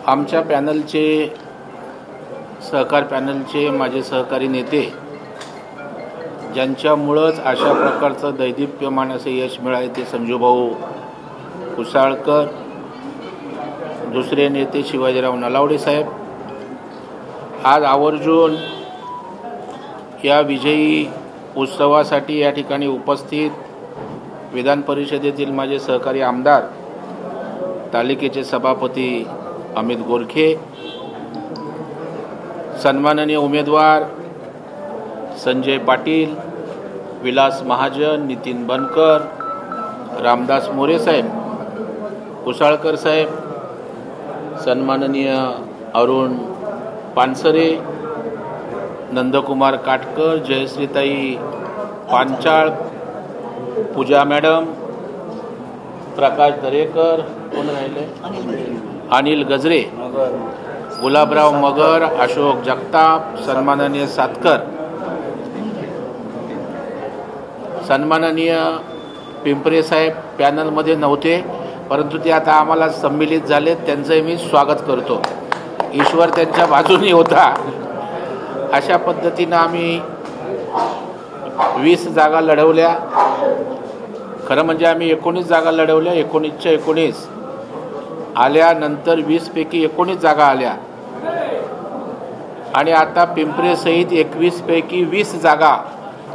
आमच्या पॅनलचे सहकार पॅनलचे माझे सहकारी नेते ज्यांच्यामुळंच अशा प्रकारचं दैदिप्यमान असे यश मिळाले ते संजूभाऊ कुसाळकर, दुसरे नेते शिवाजीराव नलावडे साहेब आज आवर्जून या विजयी उत्सवासाठी या ठिकाणी उपस्थित विधान परिषदेतील माझे सहकारी आमदार, तालिकेचे सभापती अमित गोरखे, सन्माननीय उमेदवार संजय पाटील, विलास महाजन, नितीन बनकर, रामदास मोरे साहेब, कुसाळकर साहेब, सन्माननीय अरुण पानसरे, नंदकुमार काटकर, जयश्रीताई पांचाळ, पूजा मॅडम, प्रकाश दरेकर, कोण राहिले, अनिल गजरे, गुलाबराव मगर, अशोक जगताप, सन्माननीय सातकर, सन्माननीय पिंपरे साहेब पॅनलमध्ये नव्हते परंतु ते आता आम्हाला सम्मिलित झाले, त्यांचंही मी स्वागत करतो. ईश्वर त्यांच्या बाजूने होता. अशा पद्धतीनं आम्ही 20 जागा लढवल्या. खरं म्हणजे आम्ही 19 जागा लढवल्या. 19च्या 19 आल्यानंतर 20 पैकी 19 जागा आल्या आणि आता पिंपरेसहित 21 पैकी 20 जागा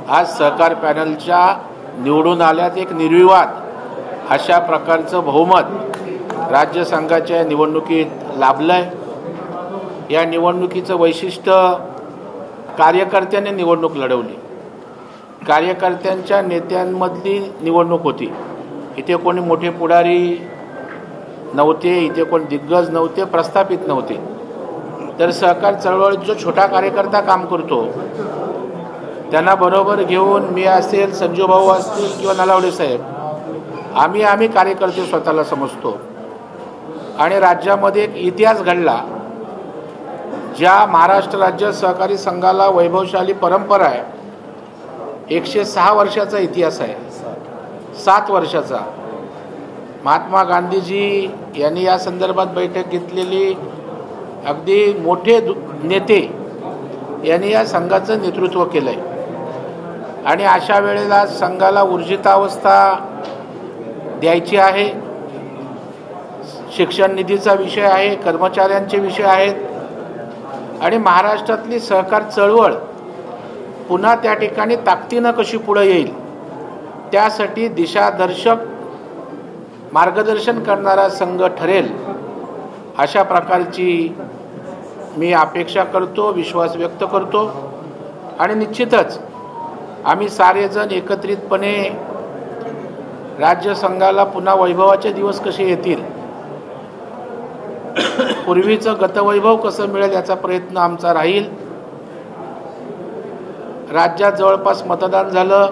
आज सहकार पॅनलच्या निवडून आल्यात. एक निर्विवाद अशा प्रकारचं बहुमत राज्य संघाच्या निवडणुकीत लाभलंय. या निवडणुकीचं वैशिष्ट्य कार्यकर्त्यांनी निवडणूक लढवली. कार्यकर्त्यांच्या नेत्यांमधली निवडणूक होती. इथे कोणी मोठे पुढारी नव्हते, इथे कोण दिग्गज नव्हते, प्रस्थापित नव्हते. तर सहकार चळवळीत जो छोटा कार्यकर्ता काम करतो त्यांना बरोबर घेऊन मी असेल, संजूभाऊ असतील किंवा नलावडे साहेब, आम्ही कार्यकर्ते स्वतःला समजतो. आणि राज्यामध्ये एक इतिहास घडला. ज्या महाराष्ट्र राज्य सहकारी संघाला वैभवशाली परंपरा आहे, 106 वर्षाचा इतिहास आहे, 7 वर्षाचा. महात्मा गांधीजी यांनी या संदर्भात बैठक घेतलेली. अगदी मोठे नेते यांनी या संघाचं नेतृत्व केलं आहे. आणि अशा वेळेला संघाला ऊर्जितावस्था द्यायची आहे. शिक्षण निधीचा विषय आहे, कर्मचाऱ्यांचे विषय आहेत आणि महाराष्ट्रातली सहकार चळवळ पुन्हा त्या ठिकाणी ताकदीनं कशी पुढे येईल त्यासाठी दिशादर्शक मार्गदर्शन करणारा संघ ठरेल अशा प्रकारची मी अपेक्षा करतो, विश्वास व्यक्त करतो. आणि निश्चितच आम्ही सारेजण एकत्रितपणे राज्य संघाला पुन्हा वैभवाचे दिवस कसे येतील, पूर्वीचं गतवैभव कसं मिळेल याचा प्रयत्न आमचा राहील. राज्यात जवळपास मतदान झालं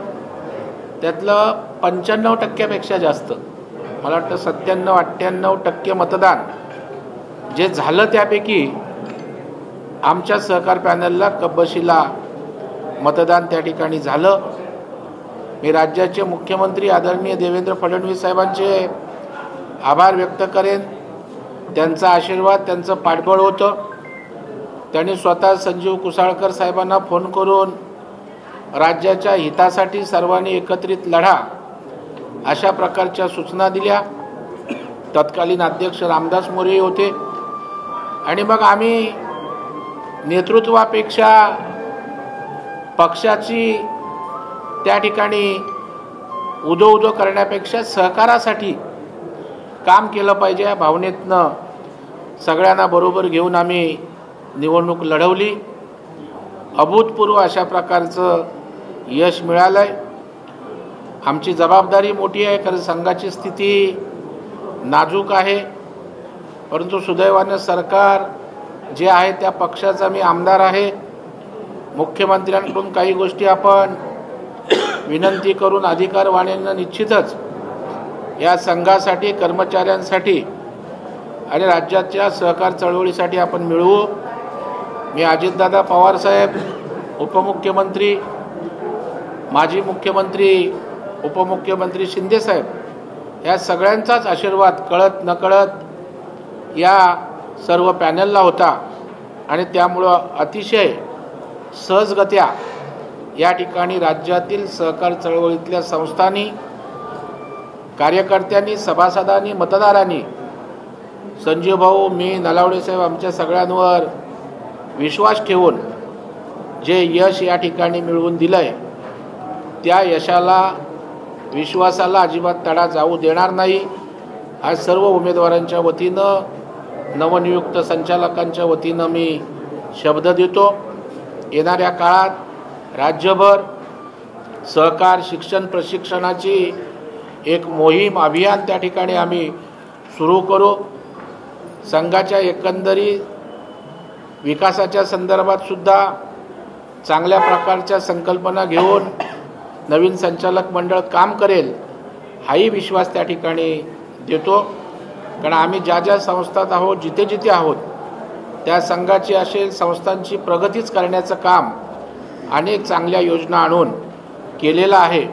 त्यातलं 95% जास्त, मला वाटतं 97-98% मतदान जे झालं त्यापैकी आमच्या सहकार पॅनलला कब्बशीला मतदान त्या ठिकाणी झालं. मी राज्याचे मुख्यमंत्री आदरणीय देवेंद्र फडणवीस साहेबांचे आभार व्यक्त करेन. त्यांचा आशीर्वाद, त्यांचं पाठबळ होतं. त्यांनी स्वतः संजीव कुसाळकर साहेबांना फोन करून राज्याच्या हितासाठी सर्वांनी एकत्रित लढा अशा प्रकारच्या सूचना दिल्या. तत्कालीन अध्यक्ष रामदास मोरे होते. आणि मग आम्ही नेतृत्वापेक्षा पक्षाची त्या ठिकाणी उदो करण्यापेक्षा सहकारासाठी काम केलं पाहिजे या भावनेतनं सगळ्यांना बरोबर घेऊन आम्ही निवडणूक लढवली. अभूतपूर्व अशा प्रकारचं यश मिळालं आहे. आमची जबाबदारी मोठी आहे, कारण संघाची स्थिती नाजूक आहे. परंतु सुदैवानं सरकार जे आहे त्या पक्षाचा मी आमदार आहे. मुख्यमंत्र्यांकडून काही गोष्टी आपण विनंती करून अधिकारवाणीनं निश्चितच या संघासाठी, कर्मचाऱ्यांसाठी आणि राज्याच्या सहकार चळवळीसाठी आपण मिळवू. मी अजितदादा पवार साहेब, उपमुख्यमंत्री, माजी मुख्यमंत्री उपमुख्यमंत्री शिंदे साहेब या सगळ्यांचाच आशीर्वाद कळत नकळत या सर्व पॅनलला होता आणि त्यामुळं अतिशय सहजगत्या या ठिकाणी राज्यातील सहकार चळवळीतल्या संस्थांनी, कार्यकर्त्यांनी, सभासदांनी, मतदारांनी संजीव भाऊ, मी, नलावडे साहेब आमच्या सगळ्यांवर विश्वास ठेवून जे यश या ठिकाणी मिळवून दिलं आहे त्या यशाला, विश्वासाला अजिबात तडा जाऊ देणार नाही. आज सर्व उमेदवारांच्या वतीनं, नवनियुक्त संचालकांच्या वतीनं मी शब्द देतो. येणाऱ्या काळात राज्यभर सहकार शिक्षण प्रशिक्षणाची एक मोहीम, अभियान त्या ठिकाणी आम्ही सुरू करू. संघाच्या एकंदरीत विकासाच्या संदर्भात सुद्धा चांगल्या प्रकारच्या संकल्पना घेऊन नवीन संचालक मंडळ काम करेल हाही विश्वास त्या ठिकाणी देतो. कारण आम्ही ज्या ज्या संस्थात आहोत, जिथे जिथे आहोत, त्या संघाची असे संस्थांची प्रगतीच करण्याचं काम अनेक चांगल्या योजना आणून केलेलं आहे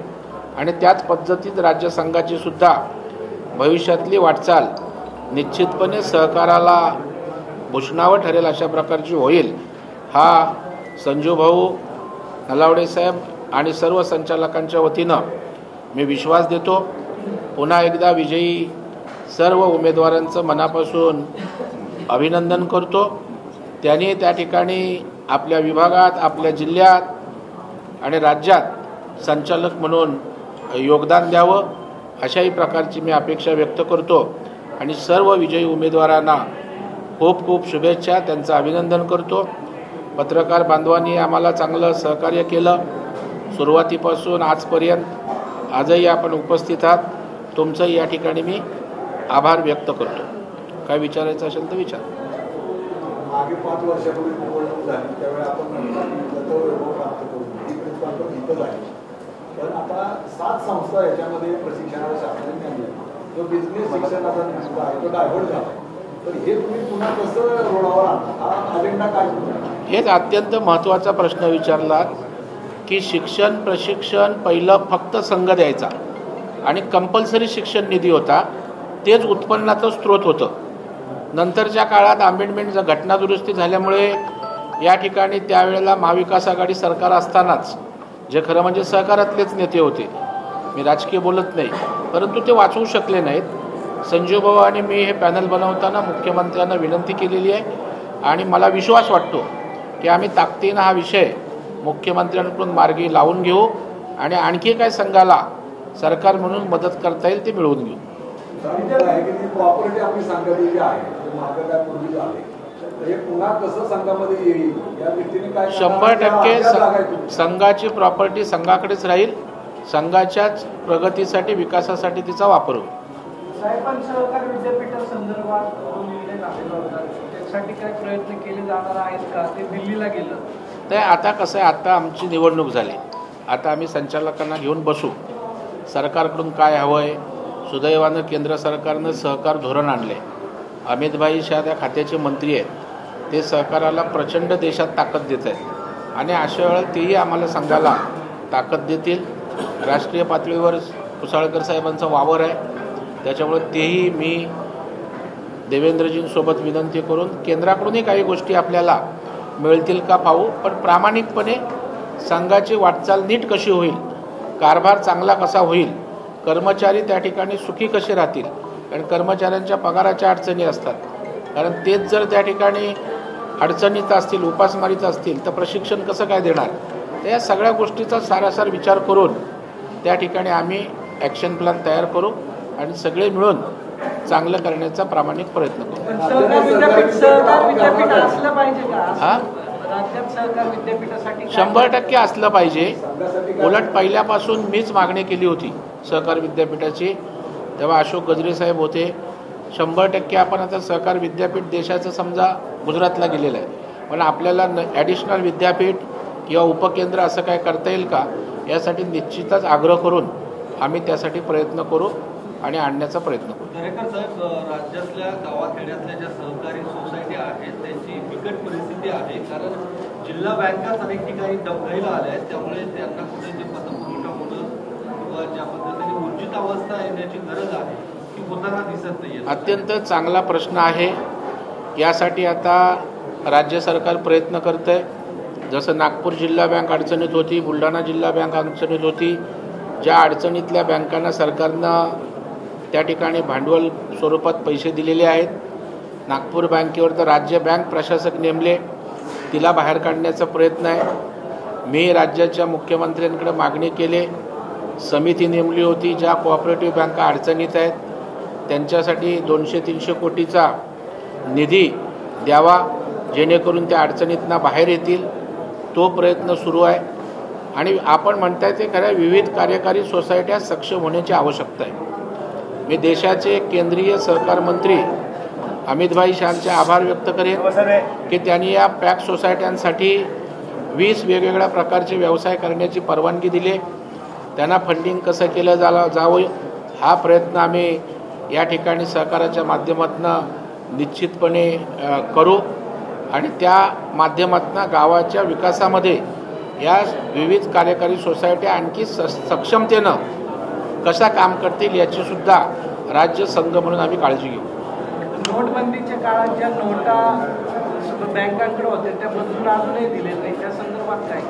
आणि त्याच पद्धतीत राज्य संघाची सुद्धा भविष्यातली वाटचाल निश्चितपणे सहकाराला भूषणावं ठरेल अशा प्रकारची होईल हा संजू भाऊ, नलावडे साहेब आणि सर्व संचालकांच्या वतीनं मी विश्वास देतो. पुन्हा एकदा विजयी सर्व उमेदवारांचं मनापासून अभिनंदन करतो. त्यांनी त्या ठिकाणी आपल्या विभागात, आपल्या जिल्ह्यात आणि राज्यात संचालक म्हणून योगदान द्यावं अशाही प्रकारची मी अपेक्षा व्यक्त करतो आणि सर्व विजयी उमेदवारांना खूप खूप शुभेच्छा, त्यांचं अभिनंदन करतो. पत्रकार बांधवांनी आम्हाला चांगलं सहकार्य केलं सुरुवातीपासून आजपर्यंत. आजही आपण उपस्थित आहात, तुमचंही या ठिकाणी मी आभार व्यक्त करतो. काय विचारायचं असेल तर विचार. मागे 5 वर्षापूर्वी निवडणूक झाली त्यावेळी आपण प्राप्त करू इथं आहे. पण आता 7 संस्था याच्यामध्ये प्रशिक्षणाला शासनाने आणले. जो बिझनेस शिक्षणाचा निधी आहे तो डायव्हर्ट झाला. तर हे तुम्ही पुन्हा कसं रोडावर आणता, हा अजेंडा काय? हेच अत्यंत महत्त्वाचा प्रश्न विचारला की शिक्षण प्रशिक्षण पहिलं फक्त संघ द्यायचा आणि कंपल्सरी शिक्षण निधी होता, तेच उत्पन्नाचं स्रोत होतं. नंतरच्या काळात अमेंडमेंट घटनादुरुस्ती झाल्यामुळे या ठिकाणी त्यावेळेला महाविकास आघाडी सरकार असतानाच जे खरं म्हणजे सहकारातलेच नेते होते, मी राजकीय बोलत नाही, परंतु ते वाचवू शकले नाहीत. संजीव भाऊ आणि मी हे पॅनल बनवताना मुख्यमंत्र्यांना विनंती केलेली आहे आणि मला विश्वास वाटतो की आम्ही ताकदीनं हा विषय मुख्यमंत्र्यांकडून मार्गी लावून घेऊ आणि आणखी काय संघाला सरकार म्हणून मदत करता येईल ते मिळवून घेऊ. प्रॉपर्टी आपली संघाची आहे, महागापूर्वी आहे, हे पुन्हा कसं संघामध्ये येईल या दृष्टीने काय? 100% संघाची प्रॉपर्टी संघाकडेच राहील. संघाच्याच प्रगतीसाठी, विकासासाठी तिचा वापर होईल. सहकार विद्यापीठासंदर्भात त्यासाठी काय प्रयत्न केले जाणार आहेत का? ते दिल्लीला गेलं ते आता कसं आहे, आता आमची निवडणूक झाली, आता आम्ही संचालकांना घेऊन बसू, सरकारकडून काय हवं आहे. सुदैवानं केंद्र सरकारनं सहकार धोरण आणले. अमितभाई शाह त्या खात्याचे मंत्री आहेत, ते सहकाराला प्रचंड देशात ताकद देत आहेत आणि अशा वेळेला तेही आम्हाला संघाला ताकद देतील. राष्ट्रीय पातळीवर कुसाळकर साहेबांचा वावर आहे, त्याच्यामुळे तेही मी देवेंद्रजींसोबत विनंती करून केंद्राकडूनही काही गोष्टी आपल्याला मिळतील का पाहू. पण प्रामाणिकपणे संघाची वाटचाल नीट कशी होईल, कारभार चांगला कसा होईल, कर्मचारी त्या ठिकाणी सुखी कसे राहतील, कारण कर्मचाऱ्यांच्या पगाराच्या अडचणी असतात, कारण तेच जर त्या ठिकाणी अडचणीत असतील, उपासमारीत असतील तर प्रशिक्षण कसं काय देणार. तर या सगळ्या गोष्टीचा सारासार विचार करून त्या ठिकाणी आम्ही ॲक्शन प्लॅन तयार करू आणि सगळे मिळून चांगलं करण्याचा प्रामाणिक प्रयत्न करू. सहकार विद्यापीठ असलं पाहिजे का? हां, राज्यात सहकार विद्यापीठासाठी 100% असलं पाहिजे. उलट पहिल्यापासून मीच मागणी केली होती सहकार विद्यापीठाची, तेव्हा अशोक गजरे साहेब होते. 100% आपण आता सहकार विद्यापीठ देशाचं समजा गुजरातला गेलेलं आहे, पण आपल्याला ॲडिशनल विद्यापीठ किंवा उपकेंद्र असं काय करता येईल का, यासाठी निश्चितच आग्रह करून आम्ही त्यासाठी प्रयत्न करू आणि आणण्याचा प्रयत्न करू. दरेकर साहेब, राज्यातल्या गावाखेड्यातल्या ज्या सहकारी सोसायटी आहेत त्यांची बिकट परिस्थिती आहे, कारण जिल्हा बँकाच अनेक ठिकाणी डबघाईला आल्या आहेत, त्यामुळे त्यांना कुठे जे पतपुरवठा होणं किंवा ज्या पद्धतीने ऊर्जित अवस्था येण्याची गरज आहे ती होताना दिसत नाही. अत्यंत चांगला प्रश्न आहे. यासाठी आता राज्य सरकार प्रयत्न करतं आहे. जसं नागपूर जिल्हा बँक अडचणीत होती, बुलढाणा जिल्हा बँक अडचणीत होती. ज्या अडचणीतल्या बँकांना सरकारनं त्या ठिकाणी भांडवल स्वरूपात पैसे दिलेले आहेत. नागपूर बँकेवर तर राज्य बँक प्रशासक नेमले, तिला बाहेर काढण्याचा प्रयत्न आहे. मी राज्याच्या मुख्यमंत्र्यांकडे मागणी केली, समिती नेमली होती. ज्या कोऑपरेटिव्ह बँका अडचणीत आहेत त्यांच्यासाठी 200-300 कोटीचा निधी द्यावा, जेणेकरून त्या अडचणीतनं बाहेर येतील. तो प्रयत्न सुरू आहे. आणि आपण म्हणताय ते खरं, विविध कार्यकारी सोसायट्या सक्षम होण्याची आवश्यकता आहे. मी देशाचे केंद्रीय सहकार मंत्री अमितभाई शाहचे आभार व्यक्त करेन की त्यांनी या पॅक सोसायट्यांसाठी 20 वेगवेगळ्या प्रकारचे व्यवसाय करण्याची परवानगी दिली. त्यांना फंडिंग कसं केलं जावं हा प्रयत्न आम्ही या ठिकाणी सहकाराच्या माध्यमातून निश्चितपणे करू. आणि त्या माध्यमातून गावाच्या विकासामध्ये या विविध कार्यकारी सोसायट्या आणखी सक्षमतेनं कशा काम करतील याचीसुद्धा राज्य संघ म्हणून आम्ही काळजी घेऊ. नोटबंदीच्या काळात ज्या नोटा बँकांकडे होत्या त्या बदलून अजूनही दिले नाही, त्या संदर्भात काय?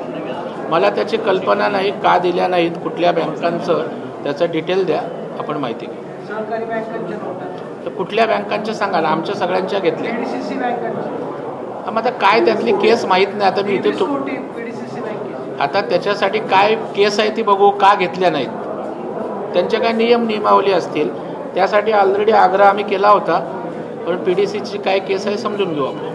मला त्याची कल्पना नाही, का दिल्या नाहीत, कुठल्या बँकांचं त्याचं डिटेल द्या, आपण माहिती घेऊ. सहकारी बँकांच्या नोटा तर कुठल्या बँकांच्या सांगा ना, आमच्या सगळ्यांच्या घेतल्या. पीडीसीसी बँकांची मग आता काय त्यातली केस माहीत नाही. आता मी इथे पीडीसीसी बँकेची आता त्याच्यासाठी काय केस आहे ती बघू, का घेतल्या नाहीत. त्यांच्या काय नियमावली असतील, त्यासाठी ऑलरेडी आग्रह आम्ही केला होता. पण पीडीसीची काय केस आहे समजून घेऊ आपण.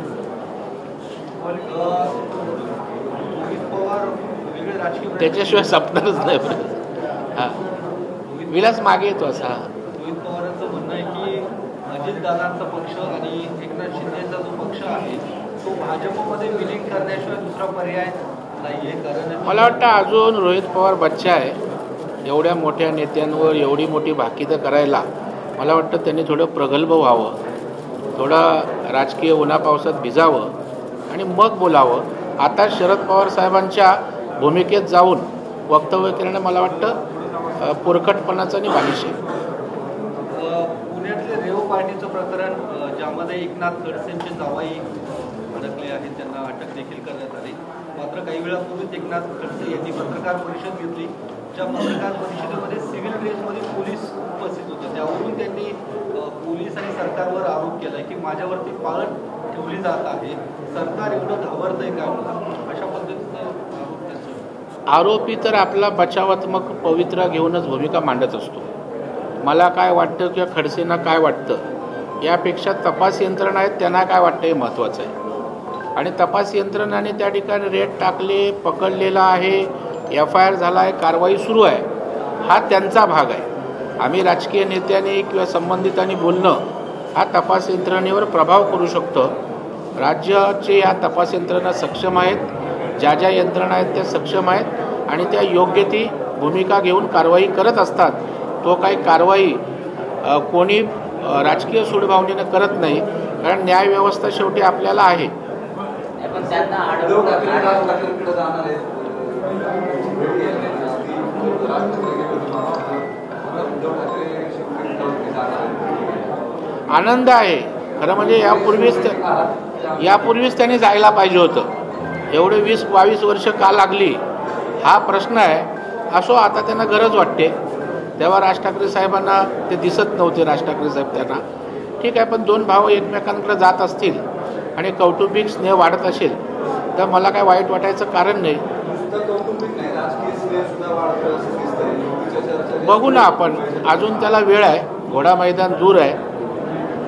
त्याच्याशिवाय संपणारच नाही. हां, विलास मागे येतो असा. रोहित पवारांचं म्हणणं आहे की अजितदादांचा पक्ष आणि एकनाथ शिंदेचा जो पक्ष आहे तो भाजपमध्ये विलीन करण्याशिवाय दुसरा पर्याय नाहीये. कारण मला वाटतं अजून रोहित पवार बच्चा आहे. एवढ्या मोठ्या नेत्यांवर एवढी मोठी भाकीतं करायला मला वाटतं त्यांनी थोडं प्रगल्भ व्हावं, थोडं राजकीय उन्हापावसात भिजावं आणि मग बोलावं. आता शरद पवार साहेबांच्या भूमिकेत जाऊन वक्तव्य करणं मला वाटतं पुरकटपणाचं आणि बालिश आहे. पुण्यातले रेव पार्टीचं प्रकरण ज्यामध्ये एकनाथ खडसेंचे जावाई अडकले आहेत, त्यांना अटक देखील करण्यात आली. मात्र काही वेळापूर्वीच एकनाथ खडसे यांनी पत्रकार परिषद घेतली. ज्या पत्रकार परिषदेमध्ये सिव्हिल ड्रेसमध्ये पोलीस उपस्थित होते, त्यावरून त्यांनी पोलीस आणि सरकारवर आरोप केला की माझ्यावरती पाळत ठेवली जात आहे, सरकार एवढं घाबरतंय का, अशा पद्धतीचं आरोपी तर आपला बचावात्मक पवित्रा घेऊनच भूमिका मांडत असतो. मला काय वाटतं किंवा खडसेंना काय वाटतं यापेक्षा तपास यंत्रणा आहेत त्यांना काय वाटतं हे महत्त्वाचं आहे. आणि तपास यंत्रणाने त्या ठिकाणी रेड टाकले, पकडलेला आहे, FIR झाला आहे, कारवाई सुरू आहे, हा त्यांचा भाग आहे. आम्ही राजकीय नेत्यांनी किंवा संबंधितांनी बोलणं हा तपास यंत्रणेवर प्रभाव करू शकतो. राज्याचे या तपास यंत्रणा सक्षम आहेत, ज्या ज्या यंत्रणा आहेत त्या सक्षम आहेत आणि त्या योग्य ती भूमिका घेऊन कारवाई करत असतात. तो काही कारवाई कोणी राजकीय सूडभावनेनं करत नाही, कारण न्यायव्यवस्था शेवटी आपल्याला आहे. आनंद आहे खरं म्हणजे. यापूर्वीच त्यांनी जायला पाहिजे होतं. एवढे 20-22 वर्ष का लागली हा प्रश्न आहे. असो, आता त्यांना गरज वाटते. तेव्हा राज ठाकरे साहेबांना ते दिसत नव्हते, राज ठाकरे साहेब त्यांना. ठीक आहे, पण दोन भाऊ एकमेकांकडे जात असतील आणि कौटुंबिक स्नेह वाढत असेल तर मला काय वाईट वाटायचं कारण नाही. बघू ना आपण, अजून त्याला वेळ आहे. घोडा मैदान दूर आहे.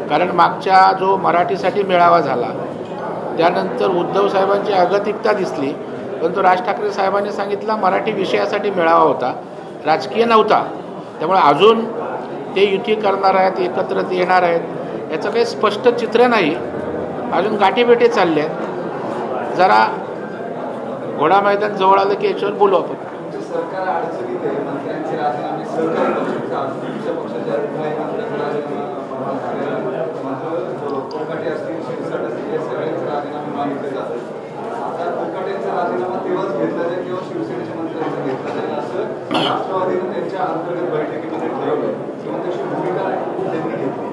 कारण मागच्या जो मराठीसाठी मेळावा झाला त्यानंतर उद्धव साहेबांची अगतिकता दिसली, परंतु राज ठाकरे साहेबांनी सांगितलं मराठी विषयासाठी मेळावा होता, राजकीय नव्हता. त्यामुळे अजून ते युती करणार आहेत, एकत्र येणार आहेत याचं काही स्पष्ट चित्र नाही. अजून गाठीभेटी चालल्या आहेत. जरा घोडा मैदान जवळ आलं की याच्यावर बोलू आपण. सरकार अडचणीत आहे, मंत्र्यांचे राजीनामे सहकारी पक्षाच्या कोकाटे असतील, शिरसाट असतील, या सगळ्यांचे राजीनामे मागितले जातात. आता कोकाटेंचा राजीनामा तेव्हाच घेतला जाईल किंवा शिवसेनेच्या मंत्र्यांचा घेतला जाईल असं राष्ट्रवादीनं त्यांच्या अंतर्गत बैठकीमध्ये ठरवलं किंवा त्याची भूमिका त्यांनी घेतली.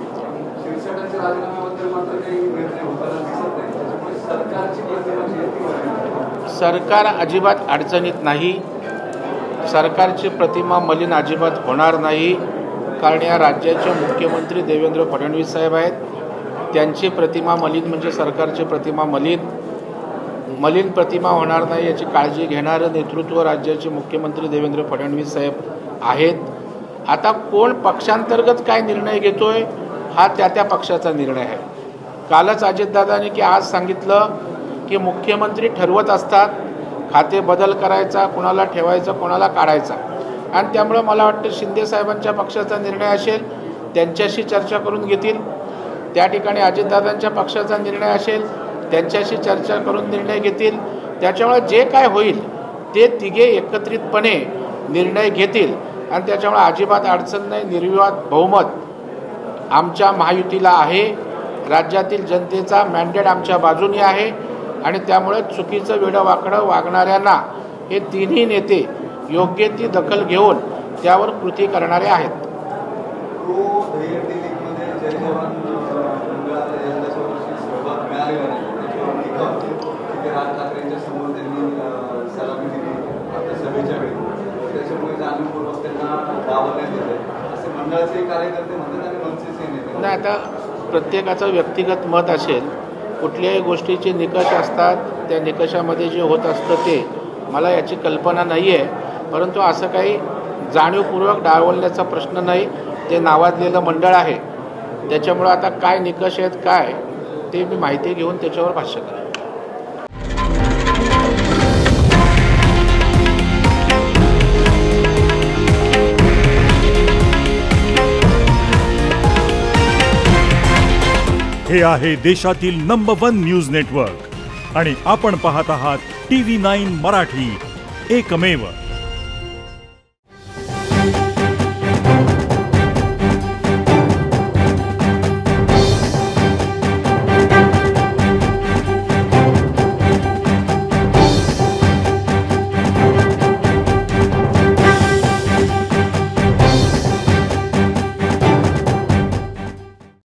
शिरसाटांच्या राजीनाम्याबद्दल त्याच्यामध्ये मात्र काही निर्णय होताना दिसत नाही. त्याच्यामुळे सरकारची प्रतिमा जी आहे ती वाढली. सरकार अजिबात अडचणीत नाही. सरकारची प्रतिमा मलिन अजिबात होणार नाही. कारण या राज्याचे मुख्यमंत्री देवेंद्र फडणवीस साहेब आहेत. त्यांची प्रतिमा मलिन म्हणजे सरकारची प्रतिमा मलिन प्रतिमा होणार नाही याची काळजी घेणारं नेतृत्व राज्याचे मुख्यमंत्री देवेंद्र फडणवीस साहेब आहेत. आता कोण पक्षांतर्गत काय निर्णय घेतोय हा त्या पक्षाचा निर्णय आहे. कालच अजितदादांनी की आज सांगितलं की मुख्यमंत्री ठरवत असतात खाते बदल करायचा, कोणाला ठेवायचा, कोणाला काढायचा. आणि त्यामुळं मला वाटतं शिंदे साहेबांच्या पक्षाचा निर्णय असेल, त्यांच्याशी चर्चा करून घेतील. त्या ठिकाणी अजितदादांच्या पक्षाचा निर्णय असेल, त्यांच्याशी चर्चा करून निर्णय घेतील. त्याच्यामुळे जे काय होईल ते तिघे एकत्रितपणे निर्णय घेतील आणि त्याच्यामुळे अजिबात अडचण नाही. निर्विवाद बहुमत आमच्या महायुतीला आहे. राज्यातील जनतेचा मॅन्डेट आमच्या बाजूने आहे आणि त्यामुळे चुकीचं वेडंवाकडं वागणाऱ्यांना हे तिन्ही नेते योग्य ती दखल घेऊन त्यावर कृती करणारे आहेत. राज ठाकरेंच्या समोर त्यांनी सलामी दिली आपल्या सभेच्या वेळी. त्याच्यामुळे जाणीवपूर्वक त्यांना डावलण्यात येतं असे मंडळाचे कार्यकर्ते म्हणतात आणि मनसेचे नेते. नाही, आता प्रत्येकाचं व्यक्तिगत मत असेल. कुठल्याही गोष्टीचे निकष असतात, त्या निकषामध्ये जे होत असतं ते मला याची कल्पना नाही आहे. परंतु असं काही जाणीवपूर्वक डावलण्याचा प्रश्न नाही. ते नावाजलेलं मंडळ आहे. त्याच्यामुळं आता काय निकष आहेत काय ते मी माहिती घेऊन त्याच्यावर भाष्य करेन. हे आहे देशातील नंबर 1 न्यूज नेटवर्क आणि आपण पाहत आहात TV9 मराठी, एकमेव.